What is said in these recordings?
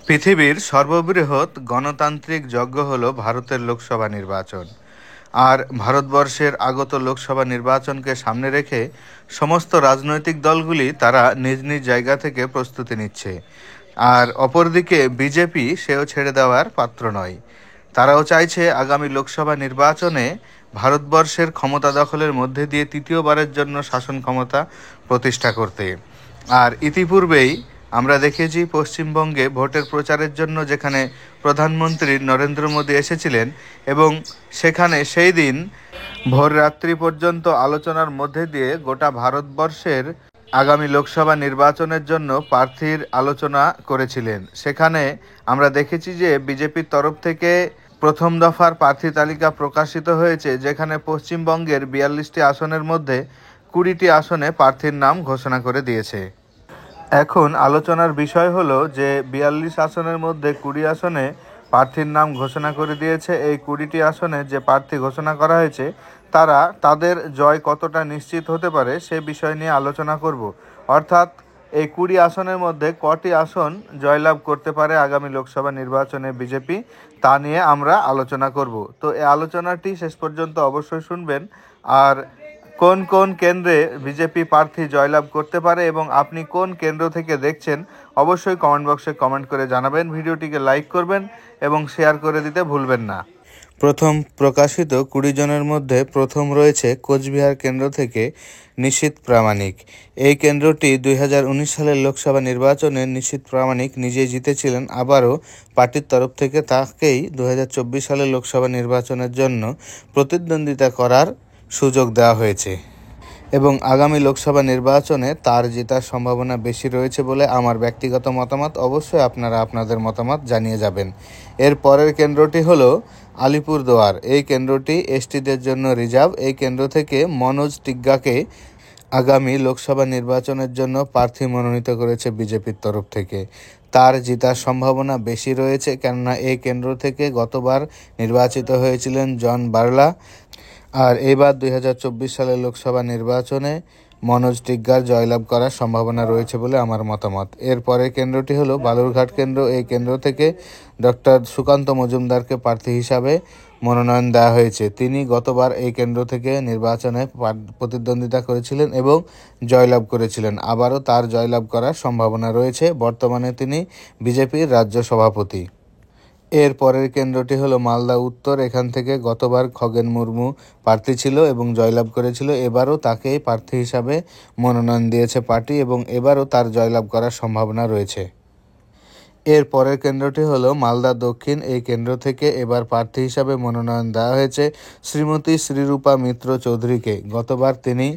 পৃথিবীর সর্ববৃহৎ গণতান্ত্রিক যজ্ঞ হল ভারতের লোকসভা নির্বাচন। আর ভারতবর্ষের আগত লোকসভা নির্বাচনকে সামনে রেখে সমস্ত রাজনৈতিক দলগুলি তারা নিজ নিজ জায়গা থেকে প্রস্তুতি নিচ্ছে। আর অপরদিকে বিজেপি সেও ছেড়ে দেওয়ার পাত্র নয়। তারাও চাইছে আগামী লোকসভা নির্বাচনে ভারতবর্ষের ক্ষমতা দখলের মধ্যে দিয়ে তৃতীয়বারের জন্য শাসন ক্ষমতা প্রতিষ্ঠা করতে। আর ইতিপূর্বেই আমরা দেখেছি পশ্চিমবঙ্গে ভোটের প্রচারের জন্য যেখানে প্রধানমন্ত্রী নরেন্দ্র মোদী এসেছিলেন এবং সেখানে সেই দিন ভোর রাত্রি পর্যন্ত আলোচনার মধ্যে দিয়ে গোটা ভারতবর্ষের আগামী লোকসভা নির্বাচনের জন্য প্রার্থীর আলোচনা করেছিলেন। সেখানে আমরা দেখেছি যে বিজেপির তরফ থেকে প্রথম দফার প্রার্থী তালিকা প্রকাশিত হয়েছে, যেখানে পশ্চিমবঙ্গের 42টি আসনের মধ্যে 20টি আসনে প্রার্থীর নাম ঘোষণা করে দিয়েছে। এখন আলোচনার বিষয় হলো যে 42 আসনের মধ্যে 20 আসনে প্রার্থীর নাম ঘোষণা করে দিয়েছে। এই 20টি আসনে যে প্রার্থী ঘোষণা করা হয়েছে তাদের জয় কতটা নিশ্চিত হতে পারে সে বিষয় নিয়ে আলোচনা করব। অর্থাৎ এই 20 আসনের মধ্যে কটি আসন জয়লাভ করতে পারে আগামী লোকসভা নির্বাচনে বিজেপি, তা নিয়ে আমরা আলোচনা করব। তো এই আলোচনাটি শেষ পর্যন্ত অবশ্যই শুনবেন। আর কোন কোন কেন্দ্রে বিজেপি প্রার্থী জয়লাভ করতে পারে এবং আপনি কোন কেন্দ্র থেকে দেখছেন অবশ্যই কমেন্ট বক্সে কমেন্ট করে জানাবেন। ভিডিওটিকে লাইক করবেন এবং শেয়ার করে দিতে ভুলবেন না। প্রথম প্রকাশিত 20 জনের মধ্যে প্রথম রয়েছে কোচবিহার কেন্দ্র থেকে নিশীথ প্রামাণিক। এই কেন্দ্রটি 2019 সালের লোকসভা নির্বাচনে নিশীথ প্রামাণিক নিজেই জিতেছিলেন। আবারও পার্টির তরফ থেকে তাকেই 2024 সালের লোকসভা নির্বাচনের জন্য প্রতিদ্বন্দ্বিতা করার সুযোগ দেওয়া হয়েছে এবং আগামী লোকসভা নির্বাচনে তার জেতার সম্ভাবনা বেশি রয়েছে বলে আমার ব্যক্তিগত মতামত। অবশ্যই আপনারা আপনাদের মতামত জানিয়ে যাবেন। এর পরের কেন্দ্রটি হলো আলিপুরদুয়ার। এই কেন্দ্রটি এসটিদের জন্য রিজার্ভ। এই কেন্দ্র থেকে মনোজ টিগ্গাকে আগামী লোকসভা নির্বাচনের জন্য প্রার্থী মনোনীত করেছে বিজেপির তরফ থেকে। তার জেতার সম্ভাবনা বেশি রয়েছে, কেননা এই কেন্দ্র থেকে গতবার নির্বাচিত হয়েছিলেন জন বার্লা। আর এবার 2024 সালের লোকসভা নির্বাচনে মনোজ টিগ্গার জয়লাভ করার সম্ভাবনা রয়েছে বলে আমার মতামত। এর পরের কেন্দ্রটি হলো বালুরঘাট কেন্দ্র। এই কেন্দ্র থেকে ডক্টর সুকান্ত মজুমদারকে প্রার্থী হিসাবে মনোনয়ন দেওয়া হয়েছে। তিনি গতবার এই কেন্দ্র থেকে নির্বাচনে প্রতিদ্বন্দ্বিতা করেছিলেন এবং জয়লাভ করেছিলেন। আবারও তার জয়লাভ করার সম্ভাবনা রয়েছে। বর্তমানে তিনি বিজেপির রাজ্য সভাপতি। এর পরের কেন্দ্রটি হলো মালদা উত্তর। এখান থেকে গতবার খগেন মুর্মু প্রার্থী ছিল এবং জয়লাভ করেছিল। এবারও তাকেই প্রার্থী হিসাবে মনোনয়ন দিয়েছে পার্টি এবং এবারও তার জয়লাভ করার সম্ভাবনা রয়েছে। এর পরের কেন্দ্রটি হলো মালদা দক্ষিণ। এই কেন্দ্র থেকে এবার প্রার্থী হিসাবে মনোনয়ন দেওয়া হয়েছে শ্রীমতী শ্রীরূপা মিত্র চৌধুরীকে। গতবার তিনি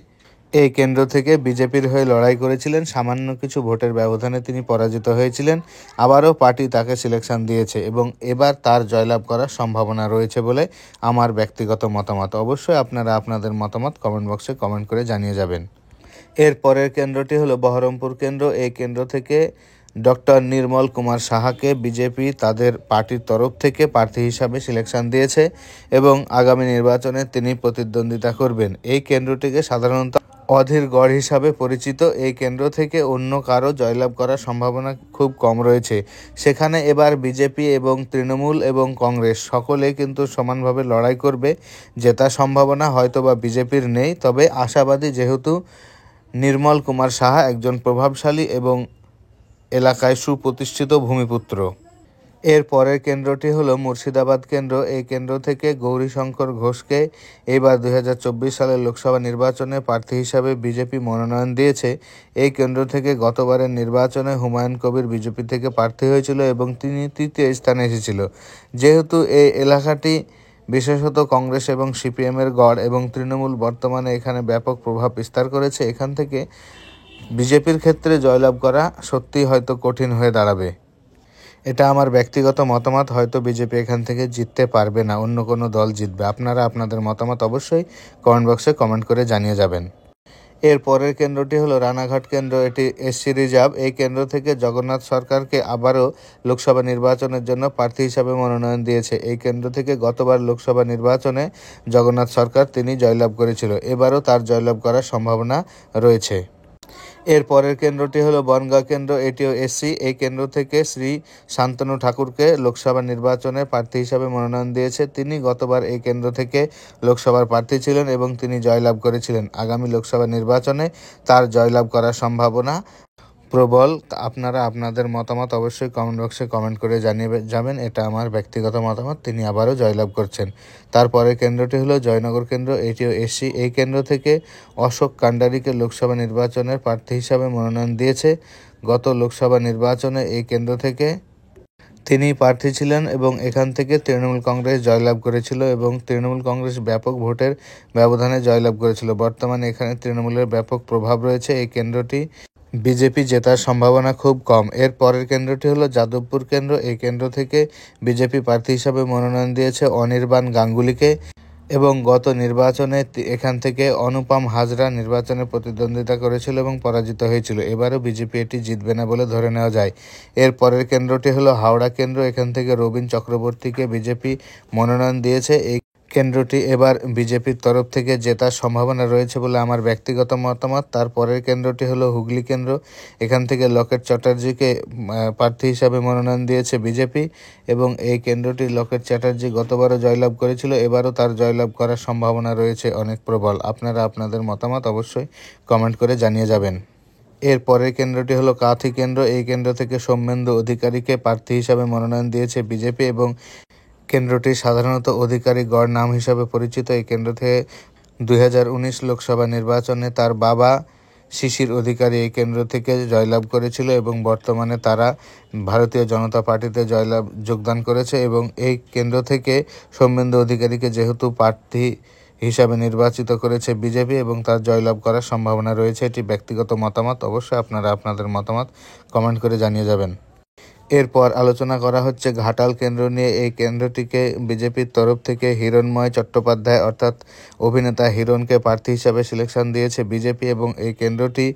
এই কেন্দ্র থেকে বিজেপির হয়ে লড়াই করেছিলেন। সামান্য কিছু ভোটের ব্যবধানে তিনি পরাজিত হয়েছিলেন। আবারও পার্টি তাকে সিলেকশন দিয়েছে এবং এবার তার জয়লাভ করার সম্ভাবনা রয়েছে বলে আমার ব্যক্তিগত মতামত। অবশ্যই আপনারা আপনাদের মতামত কমেন্ট বক্সে কমেন্ট করে জানিয়ে যাবেন। এর পরের কেন্দ্রটি হলো বহরমপুর কেন্দ্র। এই কেন্দ্র থেকে ডক্টর নির্মল কুমার সাহাকে বিজেপি তাদের পার্টির তরফ থেকে প্রার্থী হিসাবে সিলেকশন দিয়েছে এবং আগামী নির্বাচনে তিনি প্রতিদ্বন্দ্বিতা করবেন। এই কেন্দ্রটিকে সাধারণত অধীর গড় হিসাবে পরিচিত। এই কেন্দ্র থেকে অন্য কারো জয়লাভ করার সম্ভাবনা খুব কম রয়েছে। সেখানে এবার বিজেপি এবং তৃণমূল এবং কংগ্রেস সকলে কিন্তু সমানভাবে লড়াই করবে। জেতার সম্ভাবনা হয়তোবা বিজেপির নেই, তবে আশাবাদী, যেহেতু নির্মল কুমার সাহা একজন প্রভাবশালী এবং এলাকায় সুপ্রতিষ্ঠিত ভূমিপুত্র। এর পরের কেন্দ্রটি হলো মুর্শিদাবাদ কেন্দ্র। এই কেন্দ্র থেকে গৌরীশঙ্কর ঘোষকে এবার 2024 সালের লোকসভা নির্বাচনে প্রার্থী হিসাবে বিজেপি মনোনয়ন দিয়েছে। এই কেন্দ্র থেকে গতবারের নির্বাচনে হুমায়ুন কবির বিজেপি থেকে প্রার্থী হয়েছিল এবং তিনি তৃতীয় স্থানে এসেছিল। যেহেতু এই এলাকাটি বিশেষত কংগ্রেস এবং সিপিএমের গড় এবং তৃণমূল বর্তমানে এখানে ব্যাপক প্রভাব বিস্তার করেছে, এখান থেকে বিজেপির ক্ষেত্রে জয়লাভ করা সত্যিই হয়তো কঠিন হয়ে দাঁড়াবে। এটা আমার ব্যক্তিগত মতামত। হয়তো বিজেপি এখান থেকে জিততে পারবে না, অন্য কোনো দল জিতবে। আপনারা আপনাদের মতামত অবশ্যই কমেন্ট বক্সে কমেন্ট করে জানিয়ে যাবেন। এর পরের কেন্দ্রটি হলো রানাঘাট কেন্দ্র। এটি এসসি রিজার্ভ। এই কেন্দ্র থেকে জগন্নাথ সরকারকে আবারও লোকসভা নির্বাচনের জন্য প্রার্থী হিসাবে মনোনয়ন দিয়েছে। এই কেন্দ্র থেকে গতবার লোকসভা নির্বাচনে জগন্নাথ সরকার তিনি জয়লাভ করেছিল। এবারও তার জয়লাভ করার সম্ভাবনা রয়েছে। এর পরের কেন্দ্রটি হলো বনগাঁ কেন্দ্র, এটিও এসসি। এই কেন্দ্র থেকে শ্রী শান্তনু ঠাকুরকে লোকসভা নির্বাচনে প্রার্থী হিসাবে মনোনয়ন দিয়েছে। তিনি গতবার এই কেন্দ্র থেকে লোকসভার প্রার্থী ছিলেন এবং তিনি জয়লাভ করেছিলেন। আগামী লোকসভা নির্বাচনে তার জয়লাভ করার সম্ভাবনা প্রবল। আপনারা আপনাদের মতামত অবশ্যই কমেন্ট বক্সে কমেন্ট করে জানিয়ে যাবেন। এটা আমার ব্যক্তিগত মতামত। তিনি আবারও জয়লাভ করছেন। তারপরে কেন্দ্রটি হলো জয়নগর কেন্দ্র, এটিও এসসি। এই কেন্দ্র থেকে অশোক কান্ডারিকে লোকসভা নির্বাচনের প্রার্থী হিসাবে মনোনয়ন দিয়েছে। গত লোকসভা নির্বাচনে এই কেন্দ্র থেকে তিনি প্রার্থী ছিলেন এবং এখান থেকে তৃণমূল কংগ্রেস জয়লাভ করেছিল এবং তৃণমূল কংগ্রেস ব্যাপক ভোটের ব্যবধানে জয়লাভ করেছিল। বর্তমানে এখানে তৃণমূলের ব্যাপক প্রভাব রয়েছে। এই কেন্দ্রটি বিজেপি জেতার সম্ভাবনা খুব কম। এর পরের কেন্দ্রটি হলো যাদবপুর কেন্দ্র। এই কেন্দ্র থেকে বিজেপি প্রার্থী হিসাবে মনোনয়ন দিয়েছে অনির্বাণ গাঙ্গুলিকে এবং গত নির্বাচনে এখান থেকে অনুপম হাজরা নির্বাচনে প্রতিদ্বন্দ্বিতা করেছিল এবং পরাজিত হয়েছিল। এবারও বিজেপি এটি জিতবে না বলে ধরে নেওয়া যায়। এর পরের কেন্দ্রটি হলো হাওড়া কেন্দ্র। এখান থেকে রবীন চক্রবর্তীকে বিজেপি মনোনয়ন দিয়েছে। এই কেন্দ্রটি এবার বিজেপির তরফ থেকে জেতার সম্ভাবনা রয়েছে বলে আমার ব্যক্তিগত মতামত। তারপরের কেন্দ্রটি হলো হুগলি কেন্দ্র। এখান থেকে লকেট চ্যাটার্জিকে প্রার্থী হিসাবে মনোনয়ন দিয়েছে বিজেপি এবং এই কেন্দ্রটি লকেট চ্যাটার্জি গতবারও জয়লাভ করেছিল, এবারও তার জয়লাভ করার সম্ভাবনা রয়েছে অনেক প্রবল। আপনারা আপনাদের মতামত অবশ্যই কমেন্ট করে জানিয়ে যাবেন। এর পরের কেন্দ্রটি হলো কাঁথি কেন্দ্র। এই কেন্দ্র থেকে সৌমেন্দু অধিকারীকে প্রার্থী হিসাবে মনোনয়ন দিয়েছে বিজেপি এবং কেন্দ্রটি সাধারণত অধিকারী গড় নাম হিসাবে পরিচিত। এই কেন্দ্র থেকে 2019 লোকসভা নির্বাচনে তার বাবা শিশির অধিকারী এই কেন্দ্র থেকে জয়লাভ করেছিল এবং বর্তমানে তারা ভারতীয় জনতা পার্টিতে যোগদান করেছে এবং এই কেন্দ্র থেকে সৌমেন্দু অধিকারীকে যেহেতু প্রার্থী হিসাবে নির্বাচিত করেছে বিজেপি এবং তার জয়লাভ করার সম্ভাবনা রয়েছে। এটি ব্যক্তিগত মতামত। অবশ্যই আপনারা আপনাদের মতামত কমেন্ট করে জানিয়ে যাবেন। এরপর আলোচনা করা হচ্ছে ঘাটাল কেন্দ্র নিয়ে। এই কেন্দ্রটিকে বিজেপির তরফ থেকে হিরণময় চট্টোপাধ্যায় অর্থাৎ অভিনেতা হিরণকে প্রার্থী হিসাবে সিলেকশন দিয়েছে বিজেপি এবং এই কেন্দ্রটি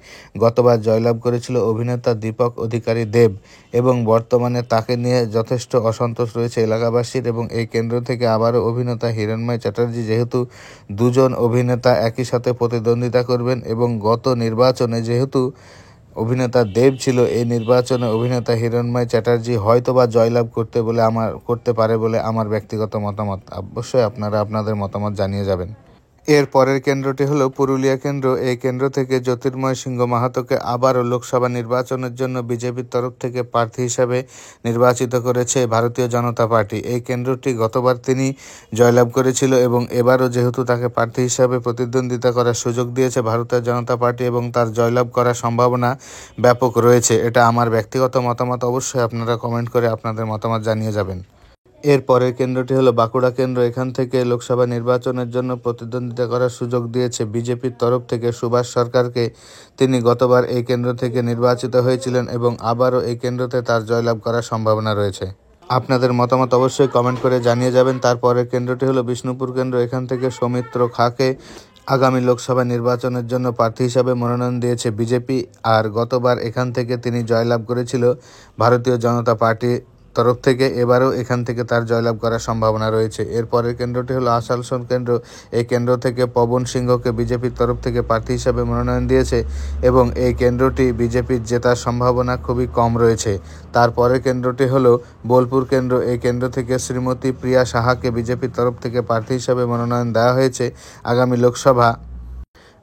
গতবার জয়লাভ করেছিল অভিনেতা দীপক অধিকারী দেব এবং বর্তমানে তাকে নিয়ে যথেষ্ট অসন্তোষ রয়েছে এলাকাবাসীর এবং এই কেন্দ্র থেকে আবারও অভিনেতা হিরণময় চ্যাটার্জি যেহেতু দুজন অভিনেতা একই সাথে প্রতিদ্বন্দ্বিতা করবেন এবং গত নির্বাচনে যেহেতু অভিনেতা দেব ছিল, এই নির্বাচনে অভিনেতা হিরণময় চ্যাটার্জি হয়তোবা জয়লাভ করতে পারে বলে আমার ব্যক্তিগত মতামত। অবশ্যই আপনারা আপনাদের মতামত জানিয়ে যাবেন। এর পরের কেন্দ্রটি হলো পুরুলিয়া কেন্দ্র। এই কেন্দ্র থেকে জ্যোতির্ময় সিংহ মাহাতোকে আবারও লোকসভা নির্বাচনের জন্য বিজেপির তরফ থেকে প্রার্থী হিসাবে নির্বাচিত করেছে ভারতীয় জনতা পার্টি। এই কেন্দ্রটি গতবার তিনি জয়লাভ করেছিল এবং এবারও যেহেতু তাকে প্রার্থী হিসাবে প্রতিদ্বন্দ্বিতা করার সুযোগ দিয়েছে ভারতীয় জনতা পার্টি এবং তার জয়লাভ করার সম্ভাবনা ব্যাপক রয়েছে। এটা আমার ব্যক্তিগত মতামত। অবশ্যই আপনারা কমেন্ট করে আপনাদের মতামত জানিয়ে যাবেন। এর পরের কেন্দ্রটি হলো বাঁকুড়া কেন্দ্র। এখান থেকে লোকসভা নির্বাচনের জন্য প্রতিদ্বন্দ্বিতা করার সুযোগ দিয়েছে বিজেপির তরফ থেকে সুভাষ সরকারকে। তিনি গতবার এই কেন্দ্র থেকে নির্বাচিত হয়েছিলেন এবং আবারও এই কেন্দ্রতে তার জয়লাভ করার সম্ভাবনা রয়েছে। আপনাদের মতামত অবশ্যই কমেন্ট করে জানিয়ে যাবেন। তারপরের কেন্দ্রটি হলো বিষ্ণুপুর কেন্দ্র। এখান থেকে সৌমিত্র খাঁকে আগামী লোকসভা নির্বাচনের জন্য প্রার্থী হিসাবে মনোনয়ন দিয়েছে বিজেপি আর গতবার এখান থেকে তিনি জয়লাভ করেছিল ভারতীয় জনতা পার্টি তরফ থেকে। এবারও এখান থেকে তার জয়লাভ করার সম্ভাবনা রয়েছে। এর পরের কেন্দ্রটি হলো আসানসোল কেন্দ্র। এই কেন্দ্র থেকে পবন সিংহকে বিজেপির তরফ থেকে প্রার্থী হিসাবে মনোনয়ন দিয়েছে এবং এই কেন্দ্রটি বিজেপির জেতার সম্ভাবনা খুবই কম রয়েছে। তারপরের কেন্দ্রটি হলো বোলপুর কেন্দ্র। এই কেন্দ্র থেকে শ্রীমতী প্রিয়া সাহাকে বিজেপির তরফ থেকে প্রার্থী হিসাবে মনোনয়ন দেওয়া হয়েছে আগামী লোকসভা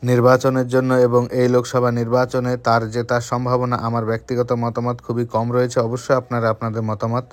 নির্বাচনের জন্য এবং এই লোকসভা নির্বাচনে তার জেতার সম্ভাবনা আমার ব্যক্তিগত মতামত খুবই কম রয়েছে। অবশ্যই আপনারা আপনাদের মতামত